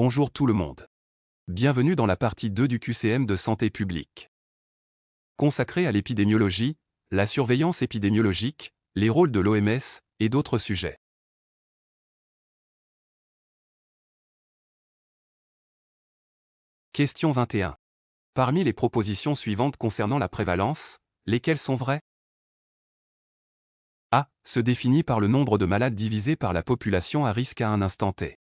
Bonjour tout le monde. Bienvenue dans la partie 2 du QCM de santé publique. Consacrée à l'épidémiologie, la surveillance épidémiologique, les rôles de l'OMS et d'autres sujets. Question 21. Parmi les propositions suivantes concernant la prévalence, lesquelles sont vraies? A. Se définit par le nombre de malades divisé par la population à risque à un instant T.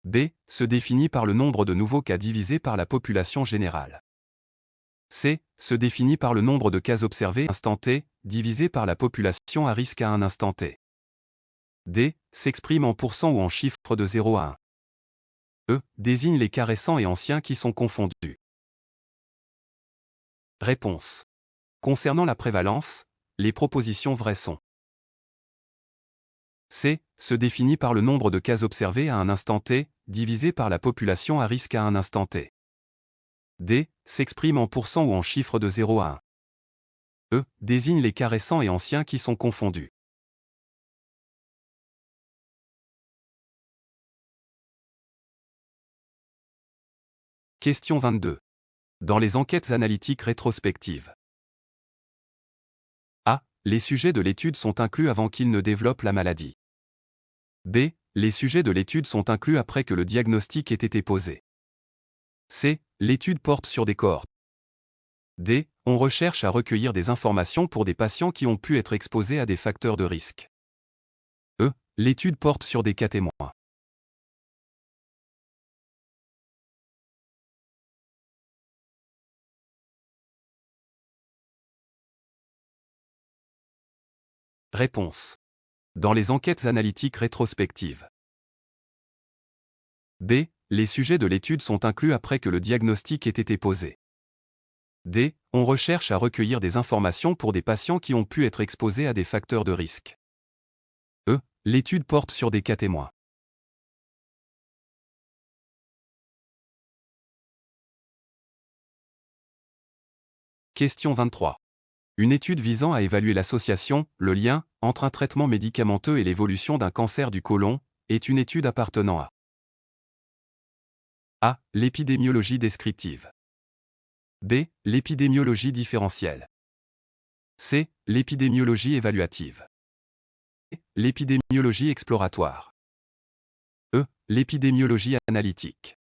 B. Se définit par le nombre de nouveaux cas divisé par la population générale. C. Se définit par le nombre de cas observés à instant T, divisé par la population à risque à un instant T. D. S'exprime en pourcent ou en chiffres de 0 à 1. E. Désigne les cas récents et anciens qui sont confondus. Réponse. Concernant la prévalence, les propositions vraies sont C. Se définit par le nombre de cas observés à un instant T, divisé par la population à risque à un instant T. D. S'exprime en pourcent ou en chiffres de 0 à 1. E. Désigne les cas récents et anciens qui sont confondus. Question 22. Dans les enquêtes analytiques rétrospectives. A. Les sujets de l'étude sont inclus avant qu'ils ne développent la maladie. B. Les sujets de l'étude sont inclus après que le diagnostic ait été posé. C. L'étude porte sur des cohortes. D. On recherche à recueillir des informations pour des patients qui ont pu être exposés à des facteurs de risque. E. L'étude porte sur des cas témoins. Réponse. Dans les enquêtes analytiques rétrospectives. B. Les sujets de l'étude sont inclus après que le diagnostic ait été posé. D. On recherche à recueillir des informations pour des patients qui ont pu être exposés à des facteurs de risque. E. L'étude porte sur des cas témoins. Question 23. Une étude visant à évaluer l'association, le lien, entre un traitement médicamenteux et l'évolution d'un cancer du côlon, est une étude appartenant à A. L'épidémiologie descriptive. B. L'épidémiologie différentielle. C. L'épidémiologie évaluative. D. L'épidémiologie exploratoire. E. L'épidémiologie analytique.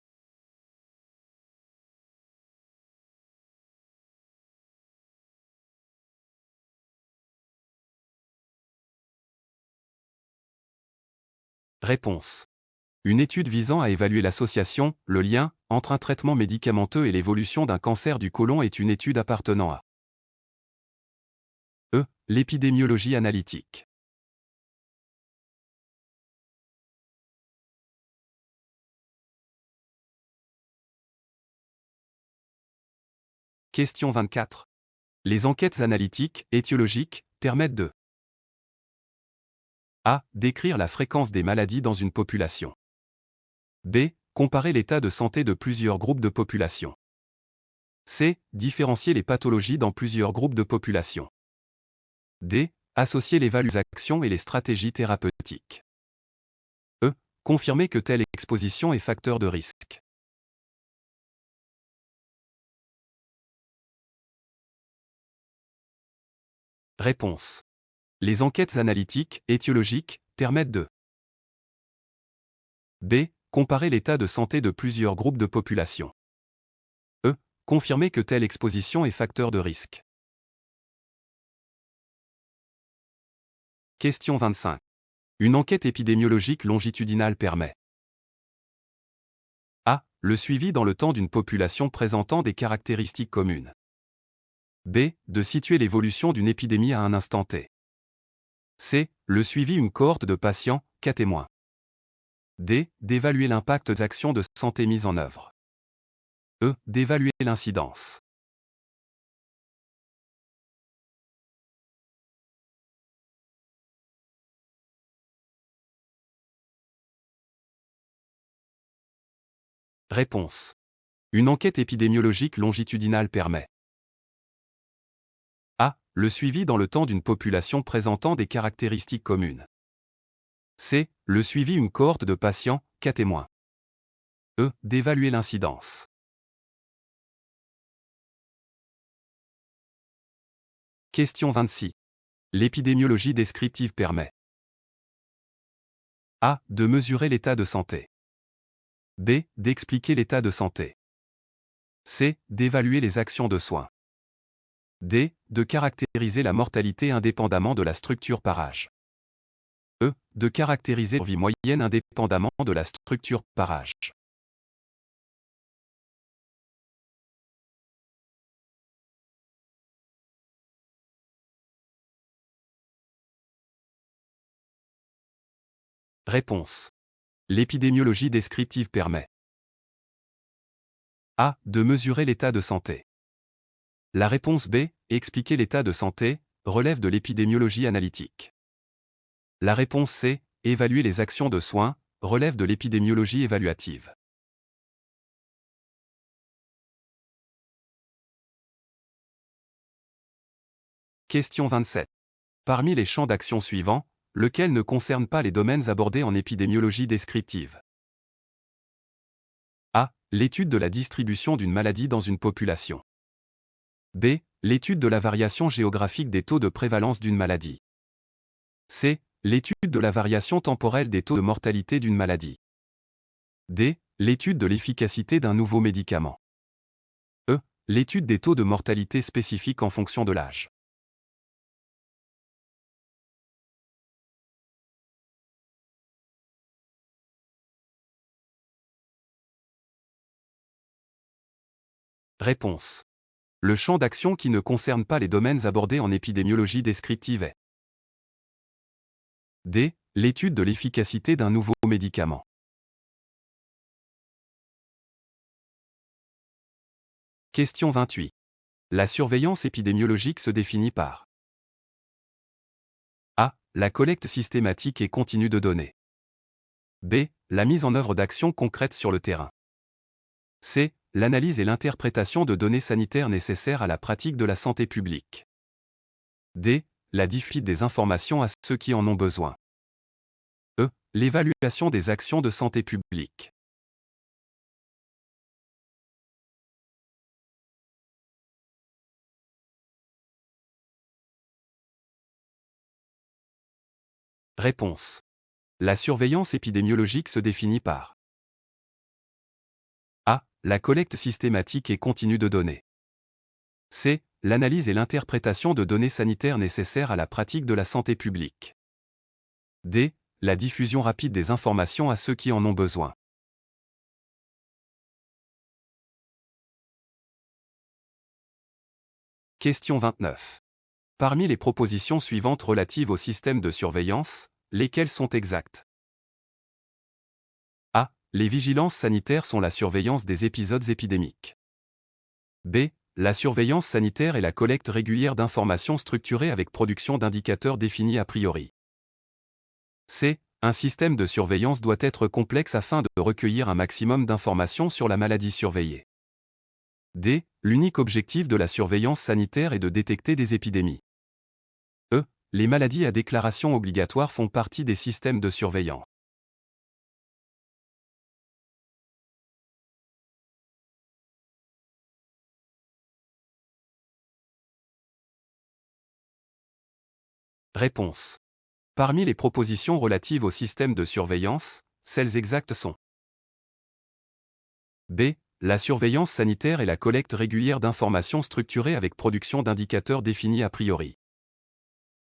Réponse. Une étude visant à évaluer l'association, le lien, entre un traitement médicamenteux et l'évolution d'un cancer du côlon est une étude appartenant à E. L'épidémiologie analytique. Question 24. Les enquêtes analytiques, étiologiques, permettent de A. Décrire la fréquence des maladies dans une population. B. Comparer l'état de santé de plusieurs groupes de population. C. Différencier les pathologies dans plusieurs groupes de population. D. Associer les actions et les stratégies thérapeutiques. E. Confirmer que telle exposition est facteur de risque. Réponse. Les enquêtes analytiques, étiologiques, permettent de B. Comparer l'état de santé de plusieurs groupes de population. E. Confirmer que telle exposition est facteur de risque. Question 25. Une enquête épidémiologique longitudinale permet A. Le suivi dans le temps d'une population présentant des caractéristiques communes. B. De situer l'évolution d'une épidémie à un instant T. C. Le suivi d'une cohorte de patients, cas témoins. D. D'évaluer l'impact des actions de santé mises en œuvre. E. D'évaluer l'incidence. Réponse. Une enquête épidémiologique longitudinale permet A. Le suivi dans le temps d'une population présentant des caractéristiques communes. C. Le suivi d'une cohorte de patients, cas témoins. E. D'évaluer l'incidence. Question 26. L'épidémiologie descriptive permet A. De mesurer l'état de santé. B. D'expliquer l'état de santé. C. D'évaluer les actions de soins. D. De caractériser la mortalité indépendamment de la structure par âge. E. De caractériser la vie moyenne indépendamment de la structure par âge. Réponse. L'épidémiologie descriptive permet A. De mesurer l'état de santé. La réponse B. Expliquer l'état de santé, relève de l'épidémiologie analytique. La réponse C. Évaluer les actions de soins, relève de l'épidémiologie évaluative. Question 27. Parmi les champs d'action suivants, lequel ne concerne pas les domaines abordés en épidémiologie descriptive? A. L'étude de la distribution d'une maladie dans une population. B. L'étude de la variation géographique des taux de prévalence d'une maladie. C. L'étude de la variation temporelle des taux de mortalité d'une maladie. D. L'étude de l'efficacité d'un nouveau médicament. E. L'étude des taux de mortalité spécifiques en fonction de l'âge. Réponse. Le champ d'action qui ne concerne pas les domaines abordés en épidémiologie descriptive est D. L'étude de l'efficacité d'un nouveau médicament. Question 28. La surveillance épidémiologique se définit par A. La collecte systématique et continue de données. B. La mise en œuvre d'actions concrètes sur le terrain. C. L'analyse et l'interprétation de données sanitaires nécessaires à la pratique de la santé publique. D. La diffusion des informations à ceux qui en ont besoin. E. L'évaluation des actions de santé publique. Réponse. La surveillance épidémiologique se définit par A. La collecte systématique et continue de données. C. L'analyse et l'interprétation de données sanitaires nécessaires à la pratique de la santé publique. D. La diffusion rapide des informations à ceux qui en ont besoin. Question 29. Parmi les propositions suivantes relatives au système de surveillance, lesquelles sont exactes? A. Les vigilances sanitaires sont la surveillance des épisodes épidémiques. B. La surveillance sanitaire est la collecte régulière d'informations structurées avec production d'indicateurs définis a priori. C. Un système de surveillance doit être complexe afin de recueillir un maximum d'informations sur la maladie surveillée. D. L'unique objectif de la surveillance sanitaire est de détecter des épidémies. E. Les maladies à déclaration obligatoire font partie des systèmes de surveillance. Réponse. Parmi les propositions relatives au système de surveillance, celles exactes sont B. La surveillance sanitaire est la collecte régulière d'informations structurées avec production d'indicateurs définis a priori.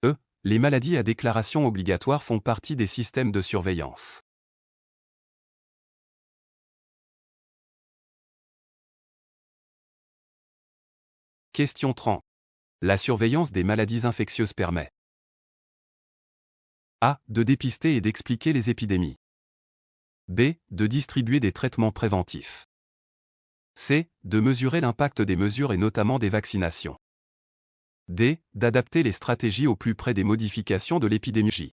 E. Les maladies à déclaration obligatoire font partie des systèmes de surveillance. Question 30. La surveillance des maladies infectieuses permet A. De dépister et d'expliquer les épidémies. B. De distribuer des traitements préventifs. C. De mesurer l'impact des mesures et notamment des vaccinations. D. D'adapter les stratégies au plus près des modifications de l'épidémiologie.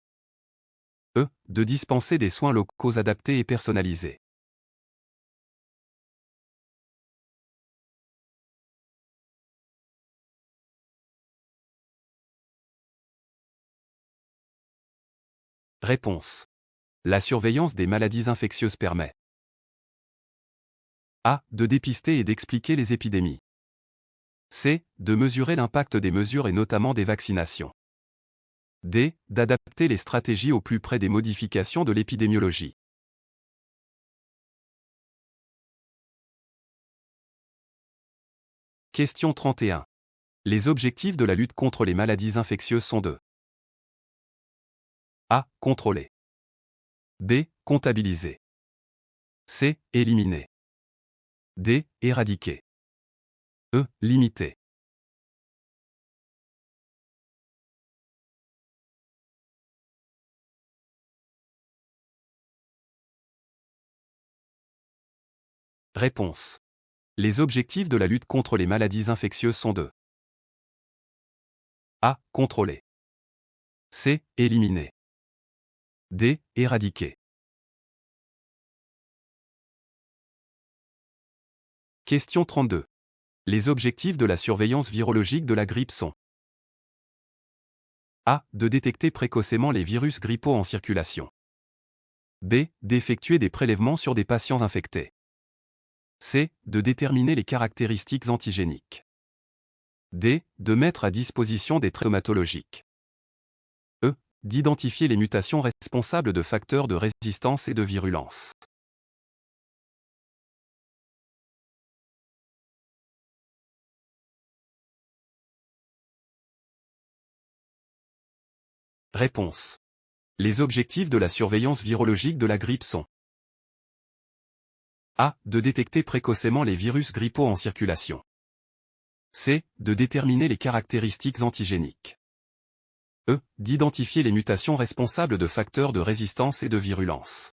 E. De dispenser des soins locaux adaptés et personnalisés. Réponse. La surveillance des maladies infectieuses permet A. De dépister et d'expliquer les épidémies. C. De mesurer l'impact des mesures et notamment des vaccinations. D. D'adapter les stratégies au plus près des modifications de l'épidémiologie. Question 31. Les objectifs de la lutte contre les maladies infectieuses sont de A. Contrôler. B. Comptabiliser. C. Éliminer. D. Éradiquer. E. Limiter. Réponse. Les objectifs de la lutte contre les maladies infectieuses sont de A. Contrôler. C. Éliminer. D. Éradiquer. Question 32. Les objectifs de la surveillance virologique de la grippe sont A. De détecter précocement les virus grippaux en circulation. B. D'effectuer des prélèvements sur des patients infectés. C. De déterminer les caractéristiques antigéniques. D. De mettre à disposition des traitements stomatologiques. E. D'identifier les mutations responsables de facteurs de résistance et de virulence. Réponse. Les objectifs de la surveillance virologique de la grippe sont A. De détecter précocement les virus grippaux en circulation. C. De déterminer les caractéristiques antigéniques. E. D'identifier les mutations responsables de facteurs de résistance et de virulence.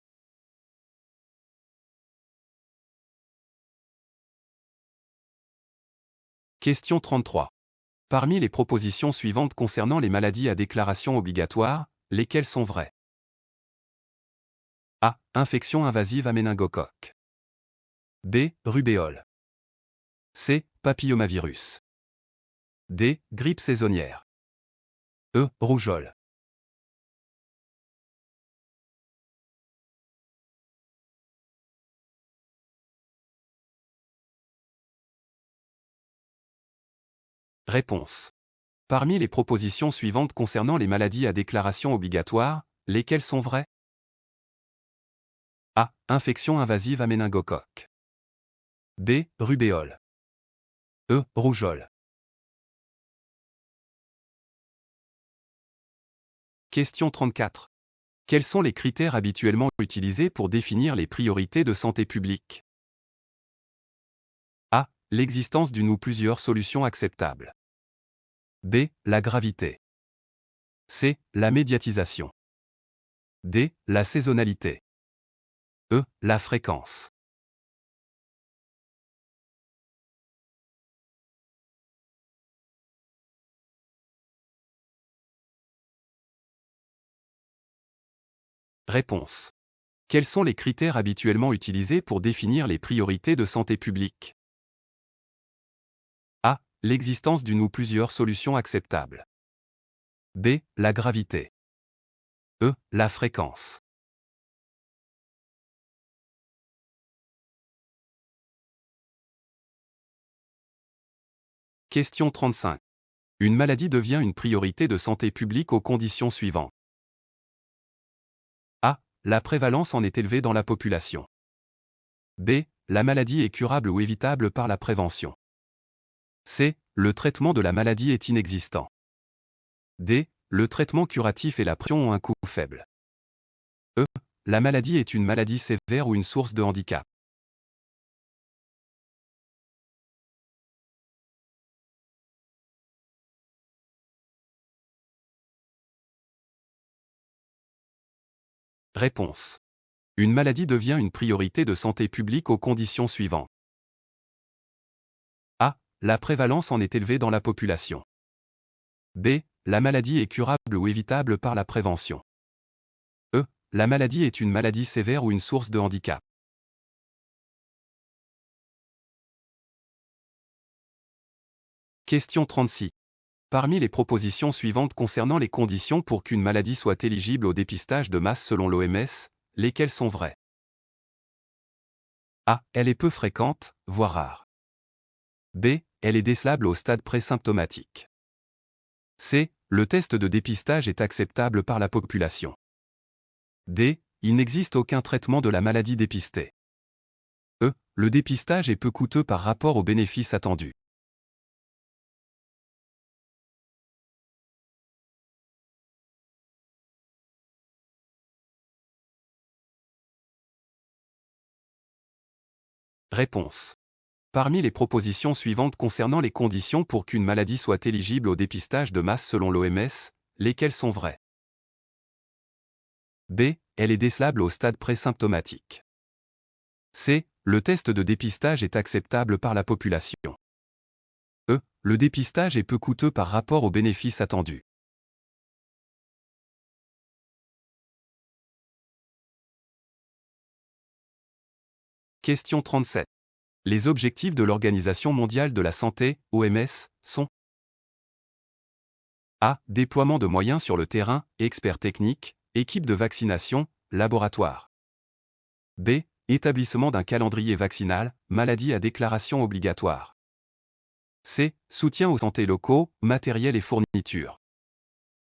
Question 33. Parmi les propositions suivantes concernant les maladies à déclaration obligatoire, lesquelles sont vraies? A. Infection invasive à méningocoque. B. Rubéole. C. Papillomavirus. D. Grippe saisonnière. E. Rougeole. Réponse. Parmi les propositions suivantes concernant les maladies à déclaration obligatoire, lesquelles sont vraies? A. Infection invasive à méningocoque. B. Rubéole. E. Rougeole. Question 34. Quels sont les critères habituellement utilisés pour définir les priorités de santé publique? A. L'existence d'une ou plusieurs solutions acceptables. B. La gravité. C. La médiatisation. D. La saisonnalité. E. La fréquence. Réponse. Quels sont les critères habituellement utilisés pour définir les priorités de santé publique? A. L'existence d'une ou plusieurs solutions acceptables. B. La gravité. E. La fréquence. Question 35. Une maladie devient une priorité de santé publique aux conditions suivantes. A. La prévalence en est élevée dans la population. B. La maladie est curable ou évitable par la prévention. C. Le traitement de la maladie est inexistant. D. Le traitement curatif et la prévention ont un coût faible. E. La maladie est une maladie sévère ou une source de handicap. Réponse. Une maladie devient une priorité de santé publique aux conditions suivantes. A. La prévalence en est élevée dans la population. B. La maladie est curable ou évitable par la prévention. E. La maladie est une maladie sévère ou une source de handicap. Question 36. Parmi les propositions suivantes concernant les conditions pour qu'une maladie soit éligible au dépistage de masse selon l'OMS, lesquelles sont vraies? A. Elle est peu fréquente, voire rare. B. Elle est décelable au stade présymptomatique. C. Le test de dépistage est acceptable par la population. D. Il n'existe aucun traitement de la maladie dépistée. E. Le dépistage est peu coûteux par rapport aux bénéfices attendus. Réponse. Parmi les propositions suivantes concernant les conditions pour qu'une maladie soit éligible au dépistage de masse selon l'OMS, lesquelles sont vraies? B. Elle est décelable au stade présymptomatique. C. Le test de dépistage est acceptable par la population. E. Le dépistage est peu coûteux par rapport aux bénéfices attendus. Question 37. Les objectifs de l'Organisation mondiale de la santé, OMS, sont A. Déploiement de moyens sur le terrain, experts techniques, équipes de vaccination, laboratoires. B. Établissement d'un calendrier vaccinal, maladie à déclaration obligatoire. C. Soutien aux santé locaux, matériel et fournitures.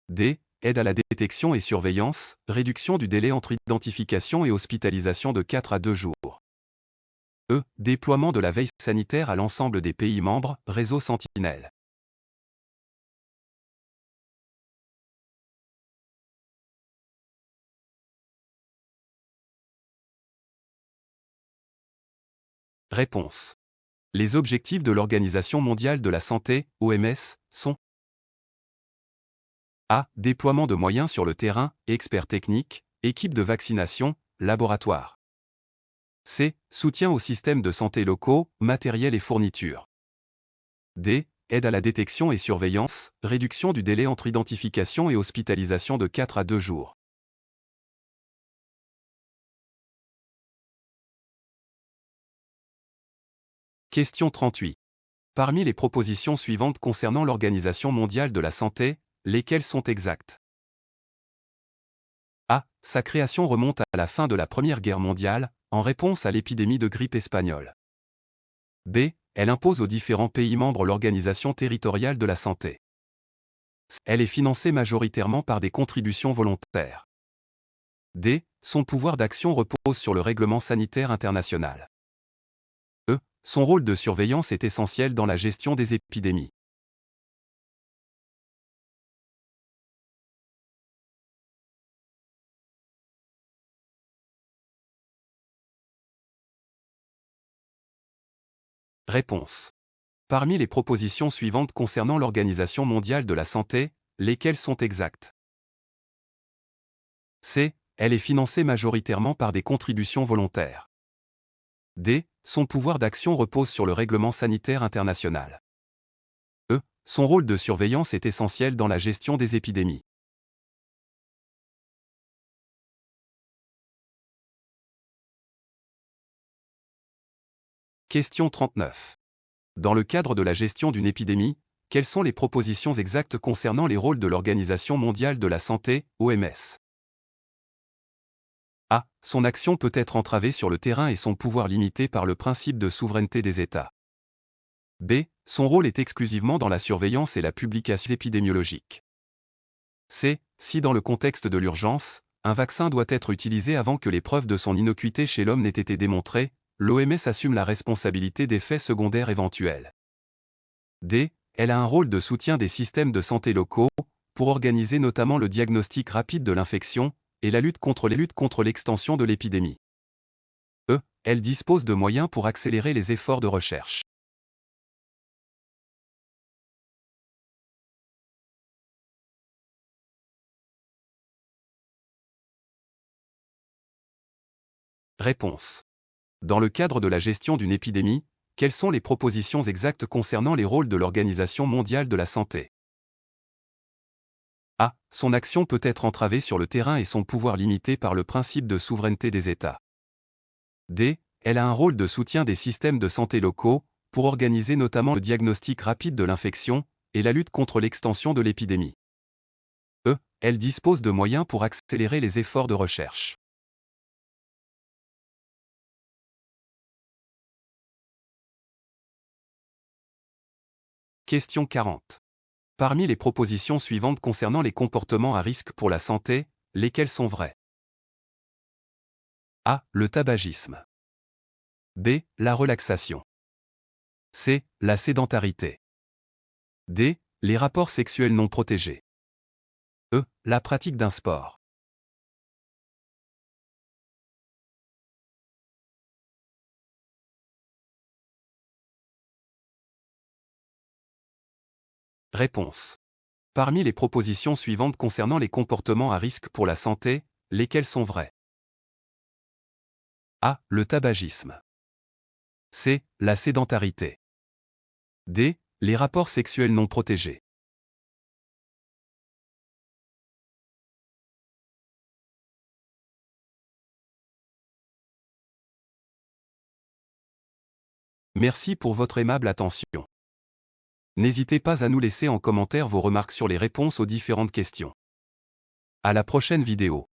D. Aide à la détection et surveillance, réduction du délai entre identification et hospitalisation de 4 à 2 jours. E. Déploiement de la veille sanitaire à l'ensemble des pays membres, réseau Sentinelle. Réponse. Les objectifs de l'Organisation mondiale de la santé, OMS, sont A. Déploiement de moyens sur le terrain, experts techniques, équipes de vaccination, laboratoires. C. Soutien aux systèmes de santé locaux, matériel et fournitures. D. Aide à la détection et surveillance, réduction du délai entre identification et hospitalisation de 4 à 2 jours. Question 38. Parmi les propositions suivantes concernant l'Organisation mondiale de la santé, lesquelles sont exactes? A. Sa création remonte à la fin de la Première Guerre mondiale, en réponse à l'épidémie de grippe espagnole. B. Elle impose aux différents pays membres l'organisation territoriale de la santé. C. Elle est financée majoritairement par des contributions volontaires. D. Son pouvoir d'action repose sur le règlement sanitaire international. E. Son rôle de surveillance est essentiel dans la gestion des épidémies. Réponse. Parmi les propositions suivantes concernant l'Organisation mondiale de la santé, lesquelles sont exactes? C. Elle est financée majoritairement par des contributions volontaires. D. Son pouvoir d'action repose sur le règlement sanitaire international. E. Son rôle de surveillance est essentiel dans la gestion des épidémies. Question 39. Dans le cadre de la gestion d'une épidémie, quelles sont les propositions exactes concernant les rôles de l'Organisation mondiale de la santé, OMS? A. Son action peut être entravée sur le terrain et son pouvoir limité par le principe de souveraineté des États. B. Son rôle est exclusivement dans la surveillance et la publication épidémiologique. C. Si dans le contexte de l'urgence, un vaccin doit être utilisé avant que les preuves de son innocuité chez l'homme n'aient été démontrées, l'OMS assume la responsabilité des effets secondaires éventuels. D. Elle a un rôle de soutien des systèmes de santé locaux, pour organiser notamment le diagnostic rapide de l'infection, et la lutte contre l'extension de l'épidémie. E. Elle dispose de moyens pour accélérer les efforts de recherche. Réponse. Dans le cadre de la gestion d'une épidémie, quelles sont les propositions exactes concernant les rôles de l'Organisation mondiale de la santé? A. Son action peut être entravée sur le terrain et son pouvoir limité par le principe de souveraineté des États. D. Elle a un rôle de soutien des systèmes de santé locaux, pour organiser notamment le diagnostic rapide de l'infection, et la lutte contre l'extension de l'épidémie. E. Elle dispose de moyens pour accélérer les efforts de recherche. Question 40. Parmi les propositions suivantes concernant les comportements à risque pour la santé, lesquelles sont vraies? A. Le tabagisme. B. La relaxation. C. La sédentarité. D. Les rapports sexuels non protégés. E. La pratique d'un sport. Réponse. Parmi les propositions suivantes concernant les comportements à risque pour la santé, lesquelles sont vraies? A. Le tabagisme. C. La sédentarité. D. Les rapports sexuels non protégés. Merci pour votre aimable attention. N'hésitez pas à nous laisser en commentaire vos remarques sur les réponses aux différentes questions. À la prochaine vidéo.